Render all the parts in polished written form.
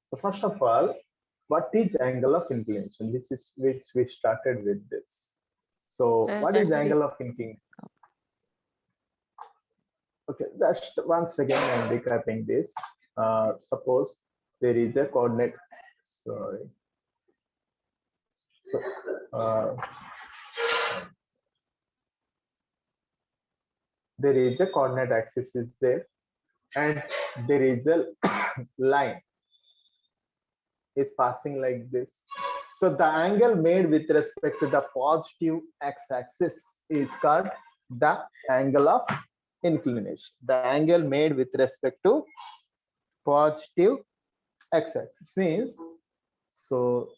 So first of all, what is angle of inclination? This is which we started with this. So Sir, what can is you angle of inclination? Okay, just once again I'm recapping this. Suppose there is a coordinate. Sorry. So there is a coordinate axis is there, and there is a line is passing like this. So the angle made with respect to the positive x-axis is called the angle of inclination. The angle made with respect to positive x-axis means, so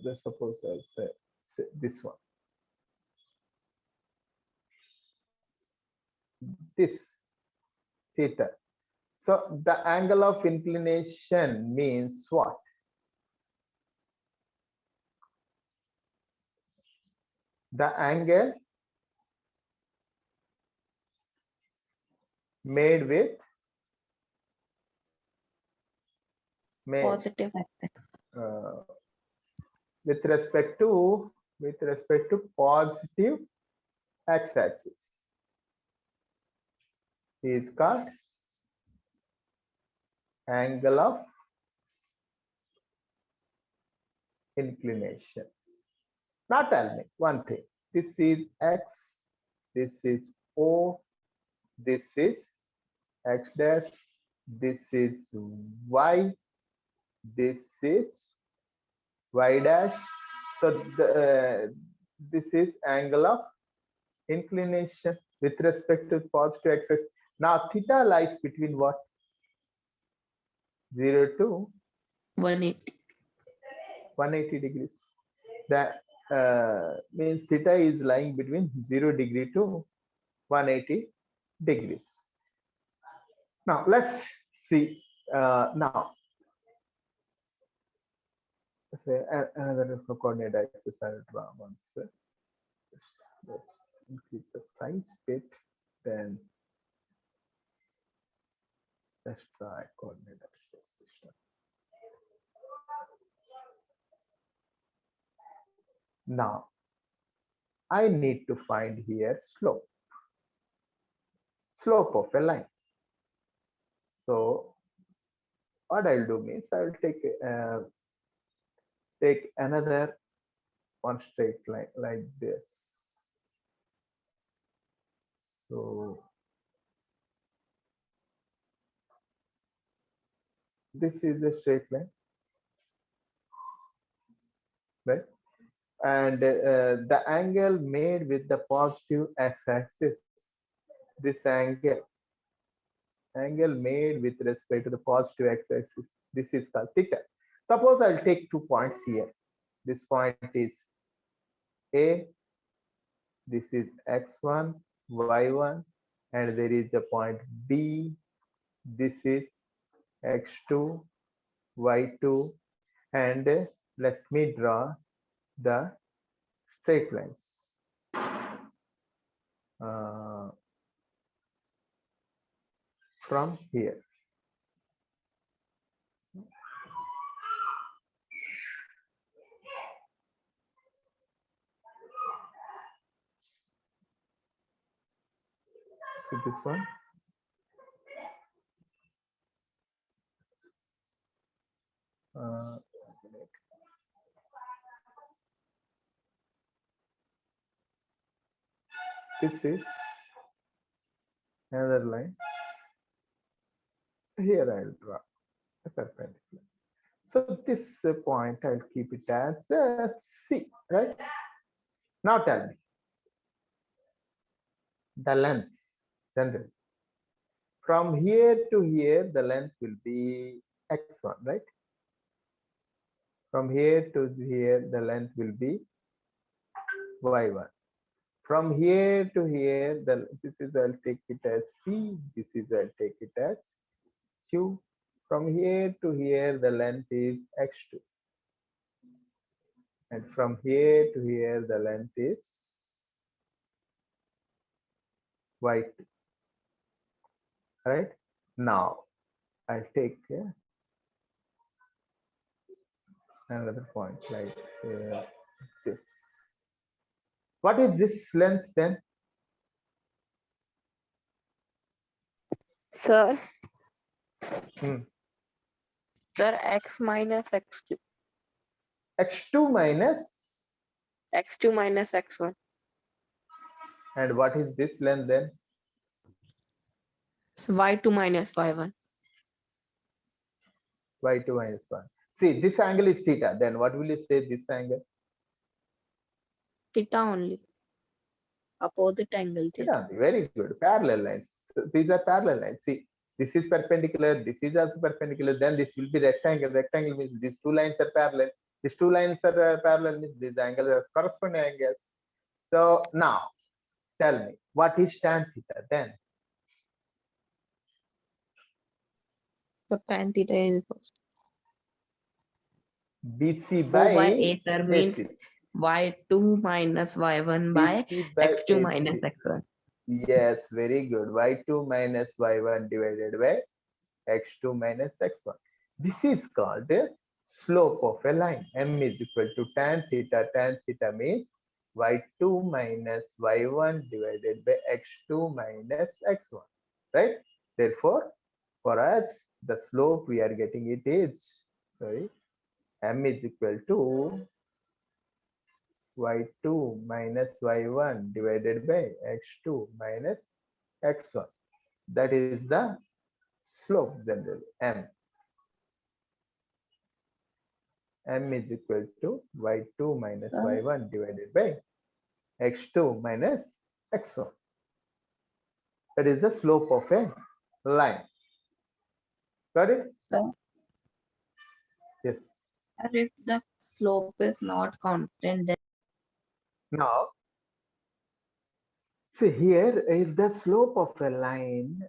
let's suppose I'll say this one, this theta. So the angle of inclination means what? The angle made positive? uh, with respect to positive x-axis is called angle of inclination. Now tell me one thing. This is x, this is O, this is x dash, this is y, this is y dash. So this is angle of inclination with respect to positive axis. Now theta lies between what? 0 to 180. 180 degrees. That means theta is lying between 0 degree to 180 degrees. Now let's see. Now say another coordinate axis I'll draw once. Let's increase the size bit. Then let's try coordinate axis system. Now I need to find here slope of a line. So what I'll do means I'll take another one straight line like this. So this is a straight line, right? And the angle made with the positive x-axis, this angle made with respect to the positive x-axis, this is called theta. Suppose I'll take 2 points here. This point is A, this is x1, y1, and there is a point B, this is x2, y2, and let me draw the straight lines. From here. So this one. This is another line. Here I'll draw a perpendicular. So this point I'll keep it as C, right? Now tell me the length generally. From here to here, the length will be x1, right? From here to here, the length will be y1. From here to here, this is I'll take it as P. This is I'll take it as Q. From here to here, the length is x2. And from here to here, the length is y2. Right? Now, I'll take another point like this. What is this length then? Sir, Hmm. sir, x minus x2. X2 minus, X2 minus x1. and what is this length then? Y2 minus y1. Y2 minus 1. See, this angle is theta. Then what will you say this angle? Theta only. Opposite angle theta. Theta. Very good. Parallel lines. So these are parallel lines. See, this is perpendicular. This is also perpendicular. Then this will be rectangle. Rectangle means these two lines are parallel. These two lines are parallel means these angles are corresponding angles. So now, tell me, what is tan theta then? So tan theta is BC 2 by by a, sir, means AC. y2 minus y1 by BC by x2 minus AC. x1. Yes, very good. Y2 minus Y1 divided by X2 minus X1. This is called the slope of a line. M is equal to tan theta. Tan theta means Y2 minus Y1 divided by X2 minus X1. Right? Therefore, for us, the slope we are getting it is, sorry, M is equal to y2 minus y1 divided by x2 minus x1. That is the slope generally. M is equal to y2 minus y1 divided by x2 minus x1. That is the slope of a line. Got it? So, Yes. if the slope is not constant, then Now, see here, if the slope of a line,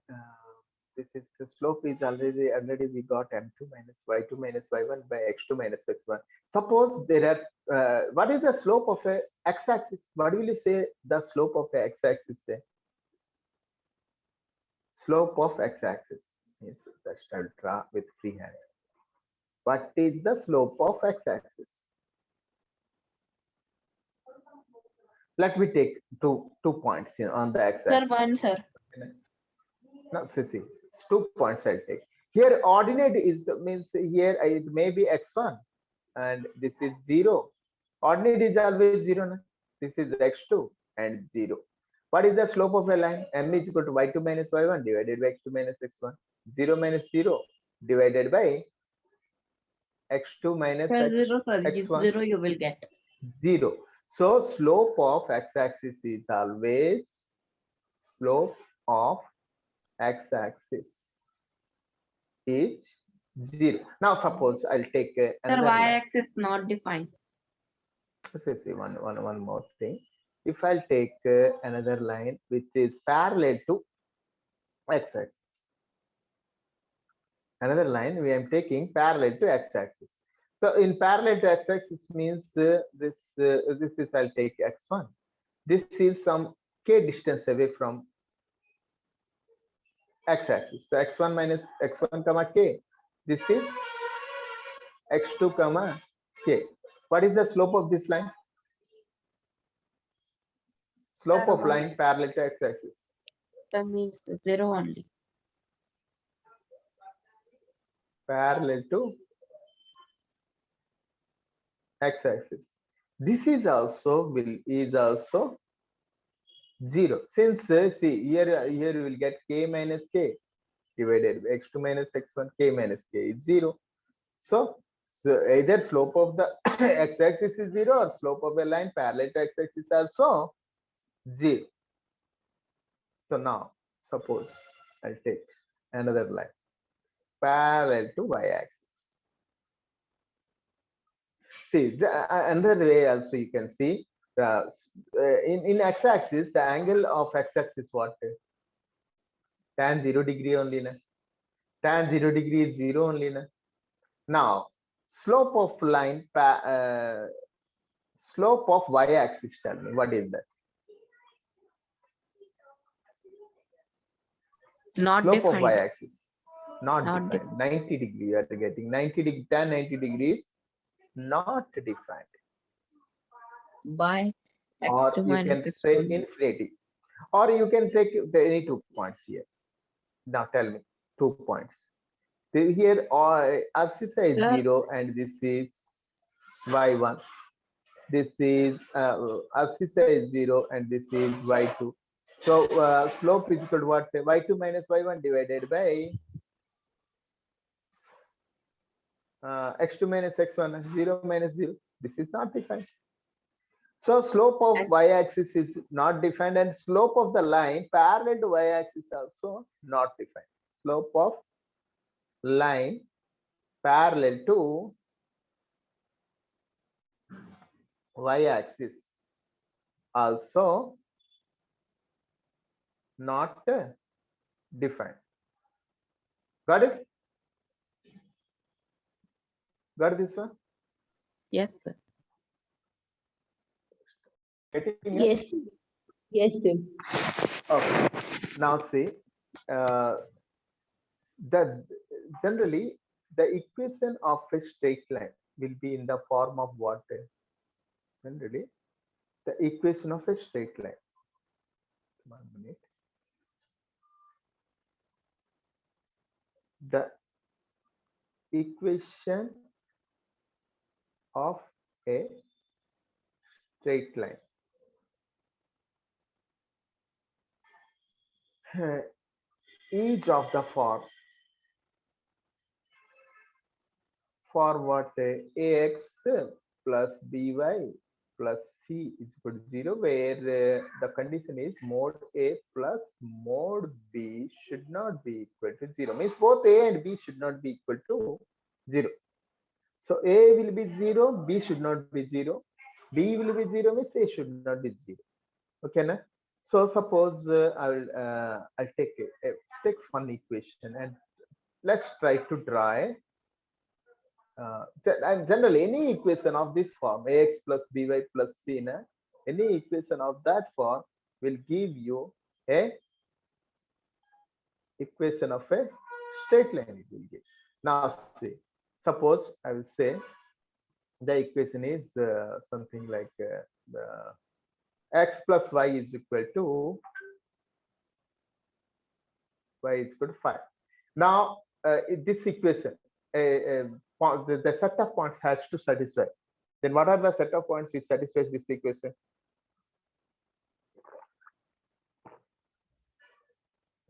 this is the slope is already we got m2 minus y2 minus y1 by x2 minus x1. Suppose there are, what is the slope of a x-axis? What will you say the slope of a x-axis there? Slope of x-axis means that I'll draw with free hand. What is the slope of x-axis? Let me take two points here on the x-axis. sir, one, sir. Now, see, 2 points I'll take. Here, ordinate is means here it may be x1 and this is 0. Ordinate is always 0. Na? This is x2 and 0. What is the slope of a line? M is equal to y2 minus y1 divided by x2 minus x1. 0 minus 0 divided by x2 minus Sir, 0, sir. x1. 0 you will get. 0. So slope of x-axis is always slope of x-axis is 0. Now suppose I'll take Sir, another line. y-axis not defined. Let's see one more thing. If I'll take another line which is parallel to x-axis, another line we am taking parallel to x-axis. So in parallel to x-axis means this is I'll take x1. This is some k distance away from x-axis. So x1 minus x1 comma k. This is x2 comma k. What is the slope of this line? Slope of line parallel to x-axis. That means 0 only. Parallel to x-axis. This is also 0 since see here you will get k minus k divided by x2 minus x1. K minus k is 0. So either slope of the x-axis is 0 or slope of a line parallel to x-axis also 0. So now suppose I'll take another line parallel to y-axis. See, another way also you can see in x-axis the angle of x-axis what? Tan 0 degree only. Na? Tan 0 degree is 0 only. Na? Now slope of line slope of y-axis, tell me what is that? Not Slope defined. of y-axis not Not defined. 90 degree you are getting 90 degree tan 90 degrees not defined. by x Or to you minus can x say one. infinity. Or you can take any 2 points here. Now tell me 2 points. Here or abscissa is Sir, 0 and this is y1. This is abscissa is 0 and this is y2. So slope is equal to what? Y2 minus y1 divided by x2 minus x1, 0 minus 0. This is not defined. So slope of y-axis is not defined and slope of the line parallel to y-axis also not defined. Slope of line parallel to y-axis also not defined. Got it? Got this one? Yes, sir. Getting it? yes, yes, sir. Okay. Now see, uh, the generally the equation of a straight line will be in the form of what? Generally, the equation of a straight line. 1 minute. The equation of a straight line. Each of the form for what ax plus by plus c is equal to 0, where the condition is mode a plus mode b should not be equal to 0. Means both a and b should not be equal to 0. So a will be 0, b should not be 0. B will be 0 means a should not be 0. Okay, na? So suppose I'll take one equation and let's try to draw and generally any equation of this form ax plus by plus c, na, any equation of that form will give you a equation of a straight line. It will give. Now see, suppose I will say the equation is something like x plus y is equal to y is equal to 5. Now this equation the set of points has to satisfy. Then what are the set of points which satisfies this equation?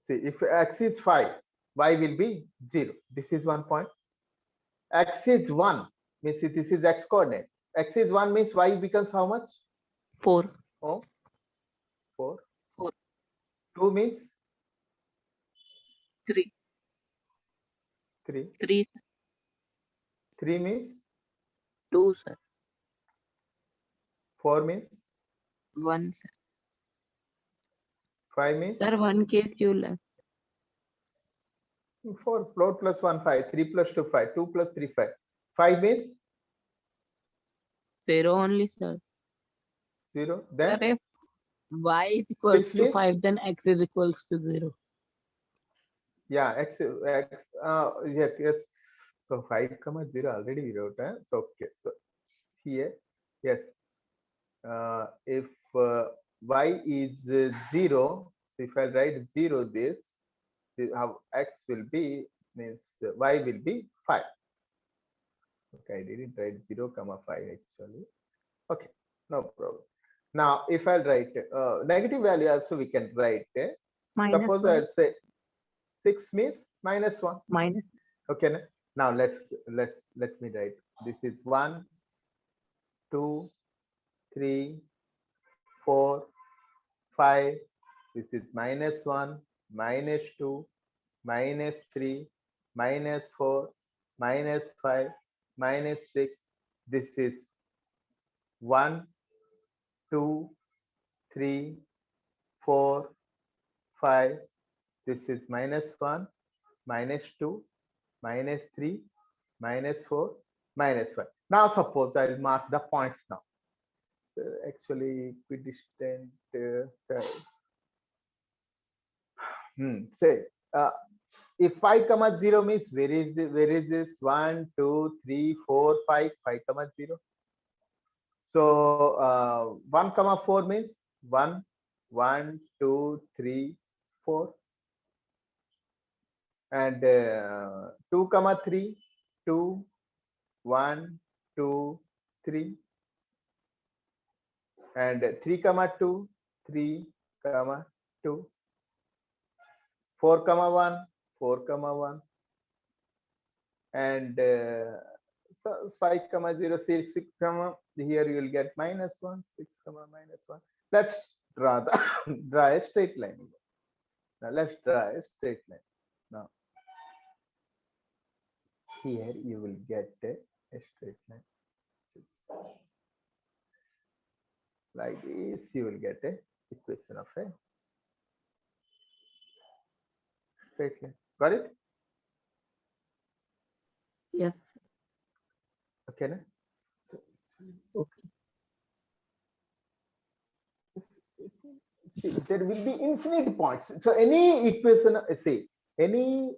See, if x is 5, y will be 0. This is 1 point. X is 1 means this is x coordinate. X is 1 means y becomes how much? 4. Oh, 4. 4. 2 means 3. 3. 3. 3 means 2, sir. 4 means 1, sir. 5 means Sir, one case you left. 4. 4 plus 1 5. 3 plus 2 5. 2 plus 3 5. 5 means 0 only, sir. 0. Sir, Then if y is equals 6 to means 5, then x is equals to 0. yeah x yeah, yes. So 5 comma 0 already we wrote. So okay. So here yes. If y is 0, so if I write 0 this how x will be means y will be 5. Okay, I didn't write 0 comma 5 actually. Okay, no problem. Now if I'll write negative value also we can write. Minus Suppose 1. I'll say 6 means minus 1. Minus. Okay, now let me write. This is 1, 2, 3, 4, 5. This is minus 1, minus 2, minus 3, minus 4, minus 5, minus 6. This is 1, 2, 3, 4, 5. This is minus 1, minus 2, minus 3, minus 4, minus 5. Now suppose I'll mark the points now. Actually equidistant say If 5 comma 0 means where is this 1 2 3 4 5 5 comma 0. So 1 comma 4 means 1 1 2 3 4, and 2 comma 3 2 1 2 3, and 3 comma 2 3 comma 2, 4 comma 1 4 comma 1, and so 5 comma 0 6 comma, here you will get -1 6 comma -1. Let's draw the draw a straight line. Now let's draw a straight line. Now here you will get a straight line. Like this, you will get a equation of a straight line. Got it? Yes. Okay. Na? So, Okay. see, there will be infinite points. So any equation, say any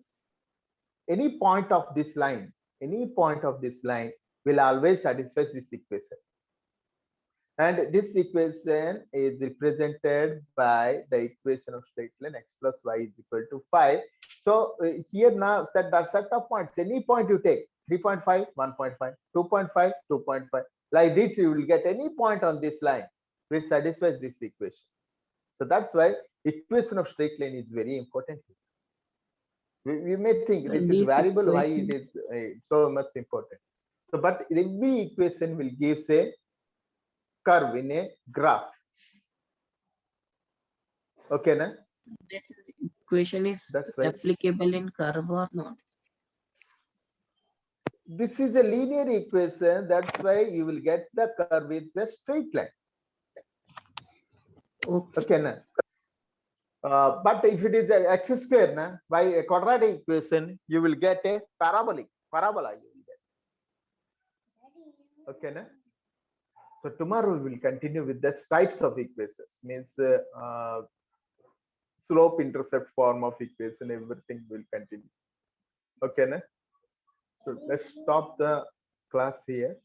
point of this line, will always satisfy this equation. And this equation is represented by the equation of straight line x plus y is equal to 5. So here now set that set of points. Any point you take 3.5, 1.5, 2.5, 2.5. Like this, you will get any point on this line which satisfies this equation. So that's why equation of straight line is very important. We may think this is This variable, why it equation, is so much important. So, but every equation will give a curve in a graph. Okay, na? this equation is That's why applicable in curve or not? this is a linear equation. That's why you will get the curve with a straight line. Okay. Okay, na? But if it is a x square, na, by a quadratic equation, you will get a parabola. You will get. Okay, na? So tomorrow we will continue with the types of equations. Means slope intercept form of equation. Everything will continue. Okay, na? So let's stop the class here.